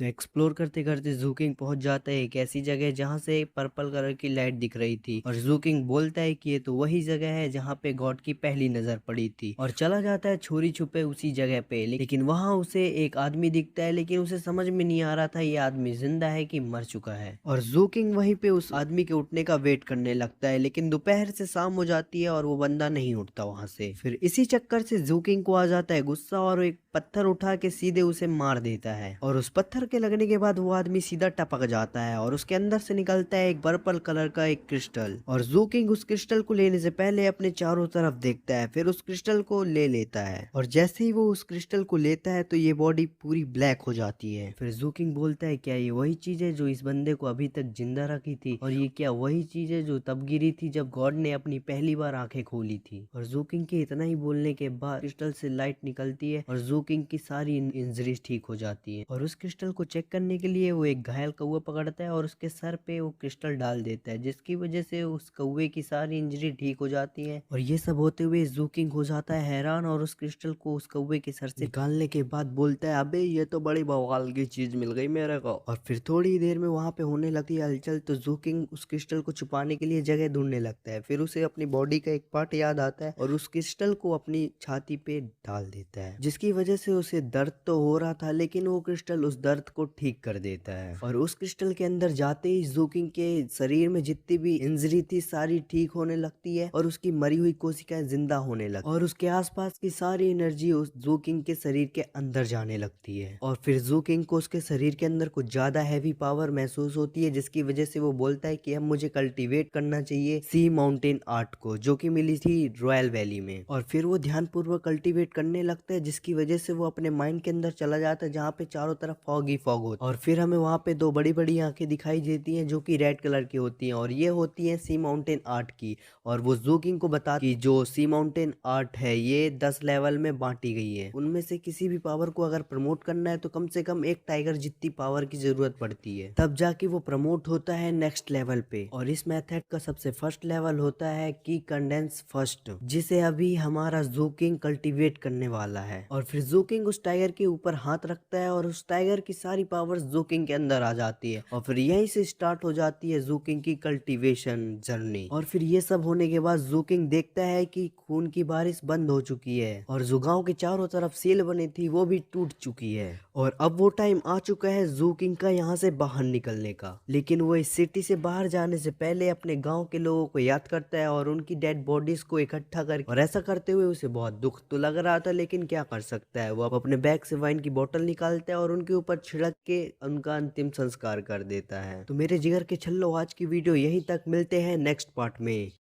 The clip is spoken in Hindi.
तो एक्सप्लोर करते करते जूकिंग पहुंच जाता है एक ऐसी जगह जहां से पर्पल कलर की लाइट दिख रही थी और जूकिंग बोलता है कि ये तो वही जगह है जहां पे गॉड की पहली नजर पड़ी थी और चला जाता है छोरी छुपे उसी जगह पे। लेकिन वहां उसे एक आदमी दिखता है, लेकिन उसे समझ में नहीं आ रहा था ये आदमी जिंदा है कि मर चुका है। और जूकिंग वहीं पे उस आदमी के उठने का वेट करने लगता है, लेकिन दोपहर से शाम हो जाती है और वो बंदा नहीं उठता वहां से। फिर इसी चक्कर से जूकिंग को आ जाता है गुस्सा और एक पत्थर उठा के सीधे उसे मार देता है और उस पत्थर के लगने के बाद वो आदमी सीधा टपक जाता है और उसके अंदर से निकलता है एक पर्पल कलर का एक क्रिस्टल। और जू किंग उस क्रिस्टल को लेने से पहले अपने चारों तरफ देखता है, फिर उस क्रिस्टल को ले लेता है और जैसे ही वो उस क्रिस्टल को लेता है तो ये बॉडी पूरी ब्लैक हो जाती है। फिर जू किंग बोलता है क्या ये वही चीज है जो इस बंदे को अभी तक जिंदा रखी थी, और ये क्या वही चीज है जो तब गिरी थी जब गॉड ने अपनी पहली बार आंखें खोली थी। और जू किंग के इतना ही बोलने के बाद क्रिस्टल से लाइट निकलती है और जू किंग की सारी इंजरीज ठीक हो जाती है। और उस क्रिस्टल को चेक करने के लिए वो एक घायल कौवा पकड़ता है और उसके सर पे वो क्रिस्टल डाल देता है, जिसकी वजह से उस कौवे की सारी इंजरी ठीक हो जाती है। और ये सब होते हुए जू किंग हो जाता है हैरान और उस क्रिस्टल को उस कौवे के सर से निकालने के बाद बोलता है अबे ये तो बड़ी बवाल की चीज मिल गई मेरे को। और फिर थोड़ी देर में वहां पे होने लगती है हलचल, तो जू किंग उस क्रिस्टल को छुपाने के लिए जगह ढूंढने लगता है। फिर उसे अपनी बॉडी का एक पार्ट याद आता है और उस क्रिस्टल को अपनी छाती पे डाल देता है, जिसकी वजह से उसे दर्द तो हो रहा था लेकिन वो क्रिस्टल उस दर्द को ठीक कर देता है। और उस क्रिस्टल के अंदर जाते ही जूकिंग के शरीर में जितनी भी इंजरी थी सारी ठीक होने लगती है और उसकी मरी हुई कोशिकाएं जिंदा होने लगती है और उसके आसपास की सारी एनर्जी उस जूकिंग के शरीर के अंदर जाने लगती है। और फिर जूकिंग को उसके शरीर के अंदर कुछ ज्यादा हैवी पावर महसूस होती है, जिसकी वजह से वो बोलता है कि अब मुझे कल्टीवेट करना चाहिए सी माउंटेन आर्ट को, जो कि मिली थी रॉयल वैली में। और फिर वो ध्यानपूर्वक कल्टीवेट करने लगता है, जिसकी वजह से वो अपने माइंड के अंदर चला जाता है जहाँ पे चारों तरफ फॉग ही फॉग होता है। और फिर हमें वहाँ पे दो बड़ी बड़ी आंखें दिखाई देती हैं जो कि रेड कलर की होती हैं और ये होती हैं सी माउंटेन आर्ट की। और वो जूकिंग को बता कि जो सी माउंटेन आर्ट है ये 10 लेवल में बांटी गई है, उनमें से किसी भी पावर को अगर प्रमोट करना है तो कम से कम एक टाइगर जितनी पावर की जरूरत पड़ती है, तब जाके वो प्रमोट होता है नेक्स्ट लेवल पे। और इस मेथड का सबसे फर्स्ट लेवल होता है की कंडेंस फर्स्ट, जिसे अभी हमारा जूकिंग कल्टीवेट करने वाला है। और फिर जूकिंग उस टाइगर के ऊपर हाथ रखता है और उस टाइगर की सारी पावर्स जूकिंग के अंदर आ जाती है और फिर यहीं से स्टार्ट हो जाती है जूकिंग की कल्टीवेशन जर्नी। और फिर ये सब होने के बाद जूकिंग देखता है कि खून की बारिश बंद हो चुकी है और जो गांव के चारों तरफ सील बनी थी वो भी टूट चुकी है और अब वो टाइम आ चुका है जूकिंग का यहाँ से बाहर निकलने का। लेकिन वो इस सिटी से बाहर जाने से पहले अपने गांव के लोगों को याद करता है और उनकी डेड बॉडीज को इकट्ठा कर, और ऐसा करते हुए उसे बहुत दुख तो लग रहा था लेकिन क्या कर सकता है, वो अब अपने बैग से वाइन की बोतल निकालता है और उनके ऊपर छिड़क के उनका अंतिम संस्कार कर देता है। तो मेरे जिगर के छल्लो आज की वीडियो यहीं तक, मिलते हैं नेक्स्ट पार्ट में।